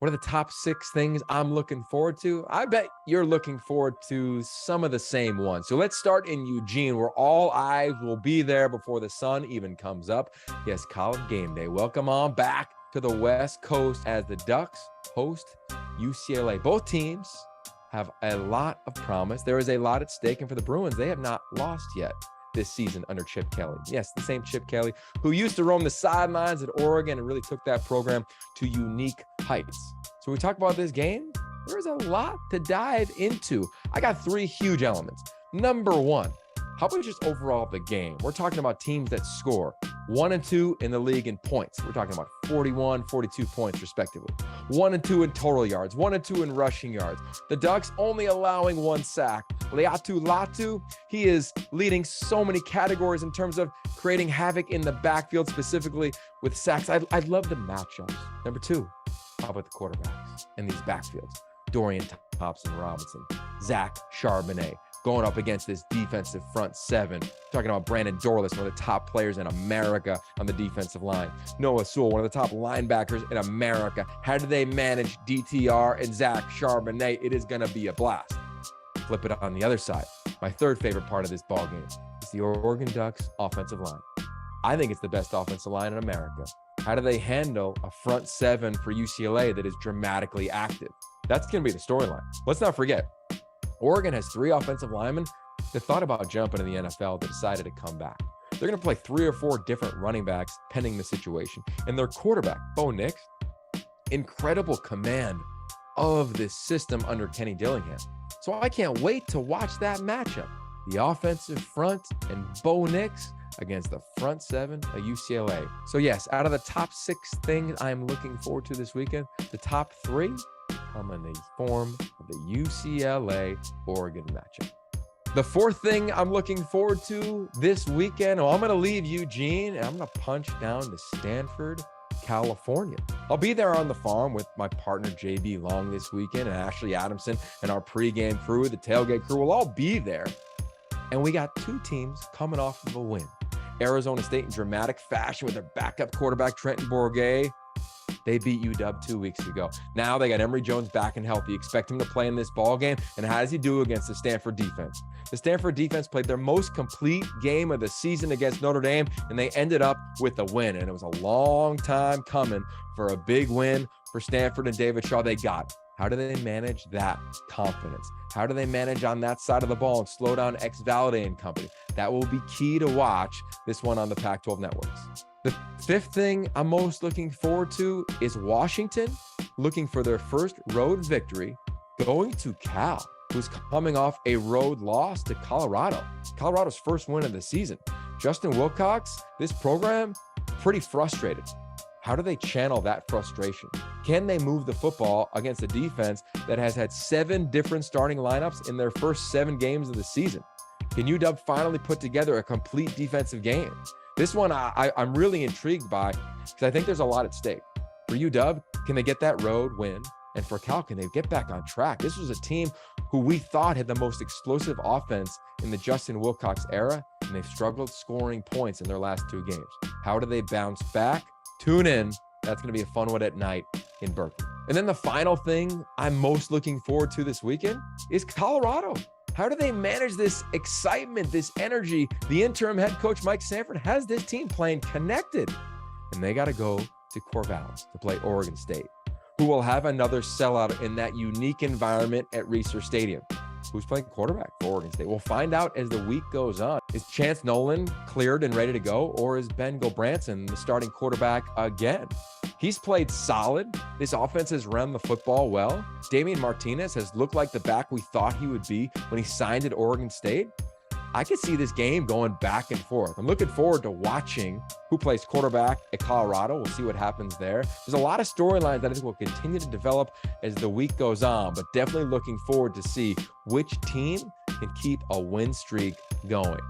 What are the top 6 things I'm looking forward to? I bet you're looking forward to some of the same ones. So let's start in Eugene, where all eyes will be there before the sun even comes up. Yes, college game day. Welcome on back to the West Coast as the Ducks host UCLA. Both teams have a lot of promise. There is a lot at stake. And for the Bruins, they have not lost yet this season under Chip Kelly. Yes, the same Chip Kelly who used to roam the sidelines at Oregon and really took that program to unique heights. So we talk about this game. There's a lot to dive into. I got 3 huge elements. Number 1, how about just overall the game? We're talking about teams that score 1 and 2 in the league in points. We're talking about 41, 42 points respectively. 1 and 2 in total yards, 1 and 2 in rushing yards. The Ducks only allowing 1 sack. Laiatu Latu, he is leading so many categories in terms of creating havoc in the backfield, specifically with sacks. I love the matchups. Number 2, how about the quarterbacks in these backfields? Dorian Thompson-Robinson, Zach Charbonnet, going up against this defensive front 7. Talking about Brandon Dorlus, one of the top players in America on the defensive line. Noah Sewell, one of the top linebackers in America. How do they manage DTR and Zach Charbonnet? It is going to be a blast. Flip it on the other side. My third favorite part of this ball game is the Oregon Ducks offensive line. I think it's the best offensive line in America. How do they handle a front 7 for UCLA that is dramatically active? That's going to be the storyline. Let's not forget, Oregon has 3 offensive linemen that thought about jumping in the NFL that decided to come back. They're going to play 3 or 4 different running backs pending the situation. And their quarterback, Bo Nix, incredible command of this system under Kenny Dillingham. So I can't wait to watch that matchup. The offensive front and Bo Nix against the front 7 of UCLA. So yes, out of the top 6 things I'm looking forward to this weekend, the top 3 come in the form of the UCLA-Oregon matchup. The 4th thing I'm looking forward to this weekend, I'm going to leave Eugene and I'm going to punch down to Stanford, California. I'll be there on the farm with my partner JB Long this weekend and Ashley Adamson and our pregame crew, the tailgate crew will all be there. And we got 2 teams coming off of a win. Arizona State in dramatic fashion with their backup quarterback, Trenton Bourguet. They beat UW 2 weeks ago. Now they got Emory Jones back and healthy. Expect him to play in this ball game. And how does he do against the Stanford defense? The Stanford defense played their most complete game of the season against Notre Dame, and they ended up with a win. And it was a long time coming for a big win for Stanford and David Shaw. They got it. How do they manage that confidence? How do they manage on that side of the ball and slow down X-Valide and company? That will be key to watch this one on the Pac-12 Networks. The 5th thing I'm most looking forward to is Washington looking for their first road victory, going to Cal, who's coming off a road loss to Colorado. Colorado's first win of the season. Justin Wilcox, this program, pretty frustrated. How do they channel that frustration? Can they move the football against a defense that has had 7 different starting lineups in their first 7 games of the season? Can UW finally put together a complete defensive game? This one I'm really intrigued by because I think there's a lot at stake. For UW, can they get that road win? And for Cal, can they get back on track? This was a team who we thought had the most explosive offense in the Justin Wilcox era, and they've struggled scoring points in their last 2 games. How do they bounce back? Tune in. That's going to be a fun one at night in Berkeley. And then the final thing I'm most looking forward to this weekend is Colorado. How do they manage this excitement, this energy? The interim head coach, Mike Sanford, has this team playing connected. And they got to go to Corvallis to play Oregon State, who will have another sellout in that unique environment at Reser Stadium. Who's playing quarterback for Oregon State? We'll find out as the week goes on. Is Chance Nolan cleared and ready to go, or is Ben Gulbranson the starting quarterback again? He's played solid. This offense has run the football well. Damian Martinez has looked like the back we thought he would be when he signed at Oregon State. I could see this game going back and forth. I'm looking forward to watching who plays quarterback at Colorado. We'll see what happens there. There's a lot of storylines that I think will continue to develop as the week goes on, but definitely looking forward to see which team can keep a win streak going.